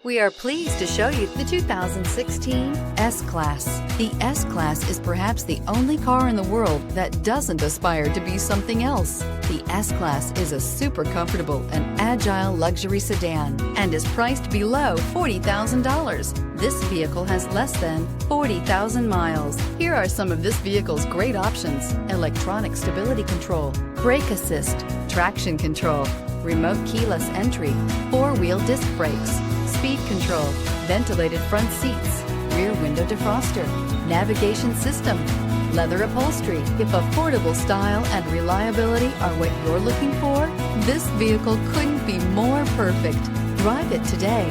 We are pleased to show you the 2016 S-Class. The S-Class is perhaps the only car in the world that doesn't aspire to be something else. The S-Class is a super comfortable and agile luxury sedan and is priced below $40,000. This vehicle has less than 40,000 miles. Here are some of this vehicle's great options: electronic stability control, brake assist, traction control, remote keyless entry, four-wheel disc brakes, speed control, ventilated front seats, rear window defroster, navigation system, leather upholstery. If affordable style and reliability are what you're looking for, this vehicle couldn't be more perfect. Drive it today.